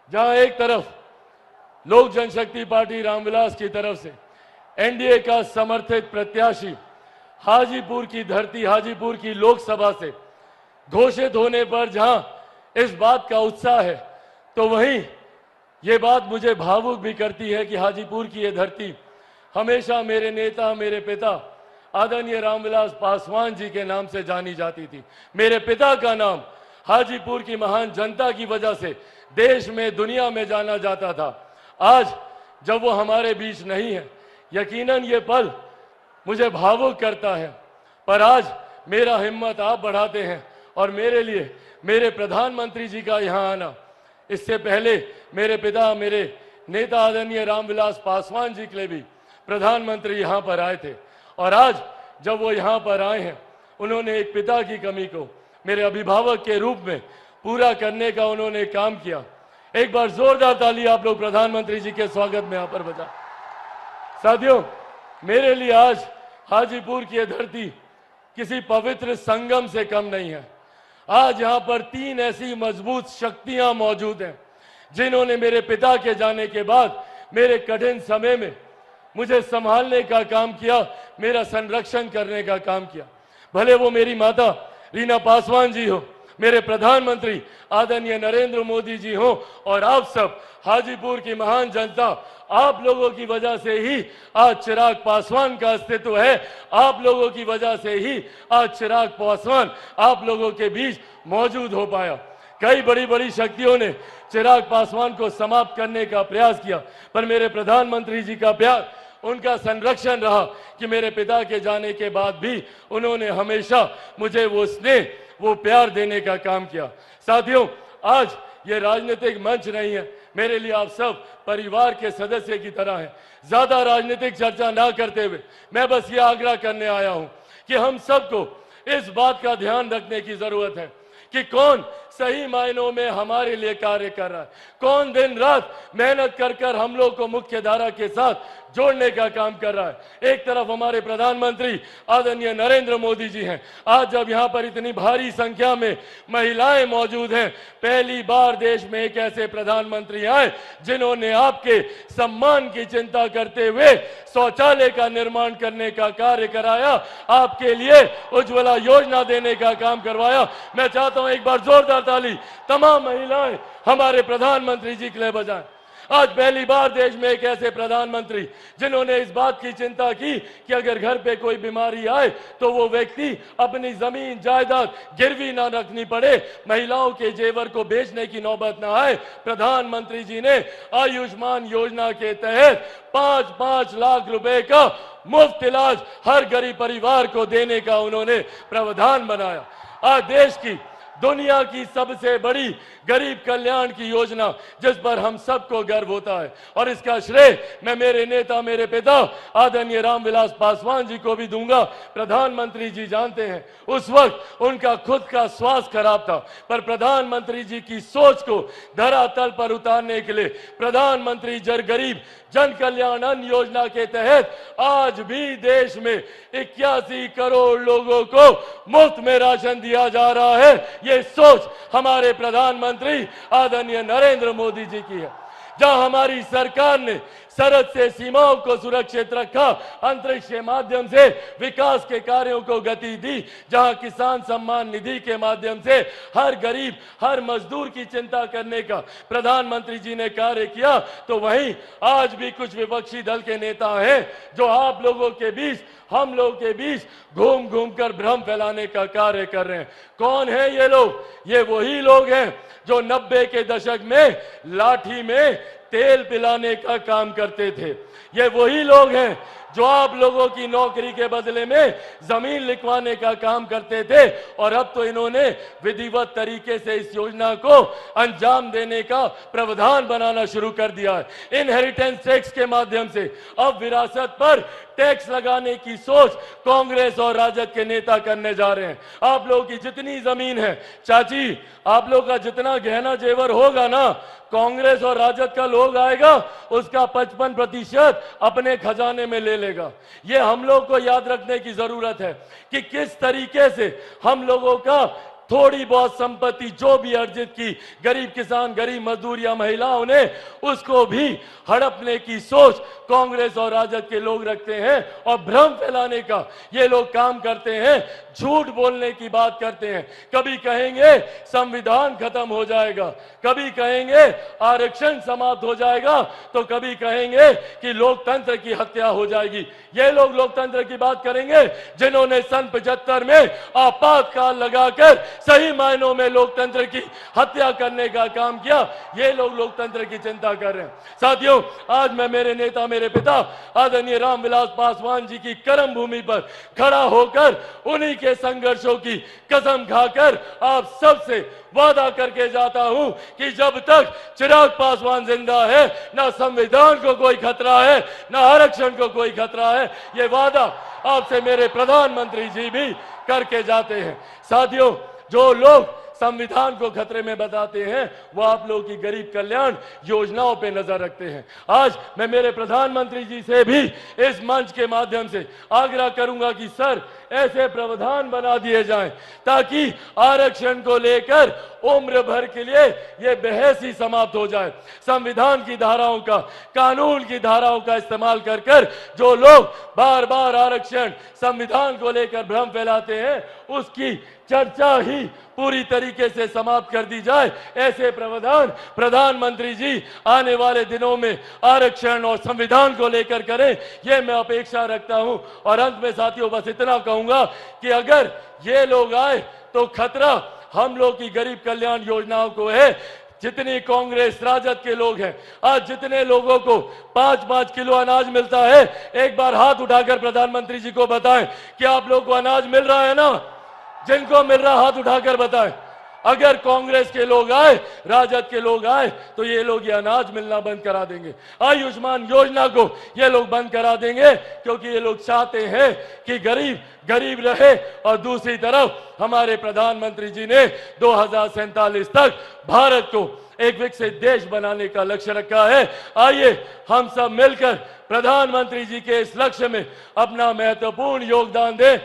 जहां एक तरफ लोक जनशक्ति पार्टी रामविलास की तरफ से एनडीए का समर्थित प्रत्याशी हाजीपुर की धरती, हाजीपुर की लोकसभा से घोषित होने पर जहां इस बात का उत्साह है, तो वहीं ये बात मुझे भावुक भी करती है कि हाजीपुर की ये धरती हमेशा मेरे नेता, मेरे पिता आदरणीय रामविलास पासवान जी के नाम से जानी जाती थी। मेरे पिता का नाम हाजीपुर की महान जनता की वजह से देश में, दुनिया में जाना जाता था। आज जब वो हमारे बीच नहीं है, यकीनन ये पल मुझे भावुक करता है, पर आज मेरा हिम्मत आप बढ़ाते हैं और मेरे लिए मेरे प्रधानमंत्री जी का यहाँ आना, इससे पहले मेरे पिता, मेरे नेता आदरणीय रामविलास पासवान जी के लिए भी प्रधानमंत्री यहाँ पर आए थे, और आज जब वो यहाँ पर आए हैं, उन्होंने एक पिता की कमी को मेरे अभिभावक के रूप में पूरा करने का उन्होंने काम किया। एक बार जोरदार ताली आप लोग प्रधानमंत्री जी के स्वागत में यहाँ पर बजा। साथियों, मेरे लिए आज हाजीपुर की धरती किसी पवित्र संगम से कम नहीं है। आज यहाँ पर 3 ऐसी मजबूत शक्तियां मौजूद हैं जिन्होंने मेरे पिता के जाने के बाद मेरे कठिन समय में मुझे संभालने का काम किया, मेरा संरक्षण करने का काम किया। भले वो मेरी माता रीना पासवान जी हो, मेरे प्रधानमंत्री आदरणीय नरेंद्र मोदी जी हो, और आप सब हाजीपुर की महान जनता, आप लोगों की वजह से ही आज चिराग पासवान का अस्तित्व है। आप लोगों की वजह से ही आज चिराग पासवान आप लोगों के बीच मौजूद हो पाया। कई बड़ी बड़ी शक्तियों ने चिराग पासवान को समाप्त करने का प्रयास किया, पर मेरे प्रधानमंत्री जी का प्यार, उनका संरक्षण रहा कि मेरे पिता के जाने के बाद भी उन्होंने हमेशा मुझे वो स्नेह, वो प्यार देने का काम किया। साथियों, आज ये राजनीतिक मंच नहीं है, मेरे लिए आप सब परिवार के सदस्य की तरह हैं। ज्यादा राजनीतिक चर्चा ना करते हुए मैं बस ये आग्रह करने आया हूं कि हम सबको इस बात का ध्यान रखने की जरूरत है कि कौन सही मायनों में हमारे लिए कार्य कर रहा है, कौन दिन रात मेहनत कर कर हम लोग को मुख्य धारा के साथ जोड़ने का काम कर रहा है। एक तरफ हमारे प्रधानमंत्री आदरणीय नरेंद्र मोदी जी हैं। आज जब यहाँ पर इतनी भारी संख्या में महिलाएं मौजूद हैं, पहली बार देश में एक ऐसे प्रधानमंत्री आए जिन्होंने आपके सम्मान की चिंता करते हुए शौचालय का निर्माण करने का कार्य कराया, आपके लिए उज्ज्वला योजना देने का काम करवाया। मैं चाहता हूं एक बार जोरदार ताली तमाम महिलाएं हमारे प्रधानमंत्री जी के लिए बजाएं। आज पहली बार देश में एक ऐसे प्रधानमंत्री जिन्होंने इस बात की चिंता की कि अगर घर पे कोई बीमारी आए तो वो व्यक्ति अपनी जमीन जायदाद गिरवी ना रखनी पड़े, महिलाओं के जेवर को बेचने की नौबत ना आए। प्रधानमंत्री जी ने आयुष्मान योजना के तहत 5-5 लाख रुपए का मुफ्त इलाज हर गरीब परिवार को देने का उन्होंने प्रावधान बनाया। आज देश की, दुनिया की सबसे बड़ी गरीब कल्याण की योजना जिस पर हम सबको गर्व होता है, और इसका श्रेय मैं मेरे नेता, मेरे पिता आदरणीय रामविलास पासवान जी को भी दूंगा। प्रधानमंत्री जी जानते हैं उस वक्त उनका खुद का स्वास्थ्य खराब था, पर प्रधानमंत्री जी की सोच को धरातल पर उतारने के लिए प्रधानमंत्री गरीब जन कल्याण अन्न योजना के तहत आज भी देश में 81 करोड़ लोगों को मुफ्त में राशन दिया जा रहा है। ये सोच हमारे प्रधानमंत्री आदरणीय नरेंद्र मोदी जी की है। जहां हमारी सरकार ने सरहद से सीमाओं को सुरक्षित रखा, अंतरिक्ष के माध्यम से विकास के कार्यों को गति दी, जहां किसान सम्मान निधि के माध्यम से हर गरीब, हर मजदूर की चिंता करने का प्रधानमंत्री जी ने कार्य किया, तो वहीं आज भी कुछ विपक्षी दल के नेता हैं जो आप लोगों के बीच, हम लोग के बीच घूम घूम कर भ्रम फैलाने का कार्य कर रहे हैं। कौन है ये लोग? ये वही लोग हैं जो 90 के दशक में लाठी में तेल पिलाने का काम करते थे। ये वही लोग हैं जो आप लोगों की नौकरी के बदले में जमीन लिखवाने का काम करते थे, और अब तो इन्होंने विधिवत तरीके से इस योजना को अंजाम देने का प्रावधान बनाना शुरू कर दिया है। इनहेरिटेंस टैक्स के माध्यम से अब विरासत पर टैक्स लगाने की सोच कांग्रेस और राजद के नेता करने जा रहे हैं। आप लोगों की जितनी जमीन है, चाची, आप लोग का जितना गहना जेवर होगा ना, कांग्रेस और राजद का लोग आएगा उसका 55% अपने खजाने में ले लेगा। ये हम लोग को याद रखने की जरूरत है कि किस तरीके से हम लोगों का थोड़ी बहुत संपत्ति जो भी अर्जित की गरीब किसान, गरीब मजदूर या महिलाओं ने, उसको भी हड़पने की सोच कांग्रेस और राजद के लोग रखते हैं और भ्रम फैलाने का ये लोग काम करते हैं, झूठ बोलने की बात करते हैं। कभी कहेंगे संविधान खत्म हो जाएगा, कभी कहेंगे आरक्षण समाप्त हो जाएगा, तो कभी कहेंगे कि लोकतंत्र की हत्या हो जाएगी। ये लोग लोकतंत्र की बात करेंगे जिन्होंने सन 75 में आपातकाल लगाकर सही मायनों में लोकतंत्र की हत्या करने का काम किया। ये लोग लोकतंत्र की चिंता कर रहे हैं। साथियों, आज मैं मेरे नेता, मेरे पिता आदरणीय रामविलास पासवान जी की कर्म भूमि पर खड़ा होकर उन्हीं के संघर्षों की कसम खाकर आप सबसे वादा करके जाता हूं कि जब तक चिराग पासवान जिंदा है, ना संविधान को कोई खतरा है, ना आरक्षण को कोई खतरा है। ये वादा आपसे मेरे प्रधानमंत्री जी भी करके जाते हैं। साथियों, जो लोग संविधान को खतरे में बताते हैं वो आप लोगों की गरीब कल्याण योजनाओं पे नजर रखते हैं। आज मैं मेरे प्रधानमंत्री जी से भी इस मंच के माध्यम से आग्रह करूंगा कि सर, ऐसे प्रावधान बना दिए जाएं ताकि आरक्षण को लेकर उम्र भर के लिए ये बहस ही समाप्त हो जाए। संविधान की धाराओं का, कानून की धाराओं का इस्तेमाल कर कर जो लोग बार बार आरक्षण, संविधान को लेकर भ्रम फैलाते हैं, उसकी चर्चा ही पूरी तरीके से समाप्त कर दी जाए। ऐसे प्रावधान प्रधानमंत्री जी आने वाले दिनों में आरक्षण और संविधान को लेकर करें, ये मैं अपेक्षा रखता हूं। और अंत में साथियों, बस इतना कहूंगा कि अगर ये लोग आए तो खतरा हम लोग की गरीब कल्याण योजनाओं को है। जितनी कांग्रेस राजद के लोग हैं, आज जितने लोगों को 5-5 किलो अनाज मिलता है, एक बार हाथ उठाकर प्रधानमंत्री जी को बताएं कि आप लोग को अनाज मिल रहा है ना? जिनको मिल रहा हाथ उठाकर बताएं। अगर कांग्रेस के लोग आए, राजद के लोग आए, तो ये लोग ये अनाज मिलना बंद करा देंगे। आयुष्मान योजना को ये लोग बंद करा देंगे, क्योंकि ये लोग चाहते हैं कि गरीब गरीब रहे। और दूसरी तरफ हमारे प्रधानमंत्री जी ने 2047 तक भारत को एक विकसित देश बनाने का लक्ष्य रखा है। आइए हम सब मिलकर प्रधानमंत्री जी के इस लक्ष्य में अपना महत्वपूर्ण योगदान दें।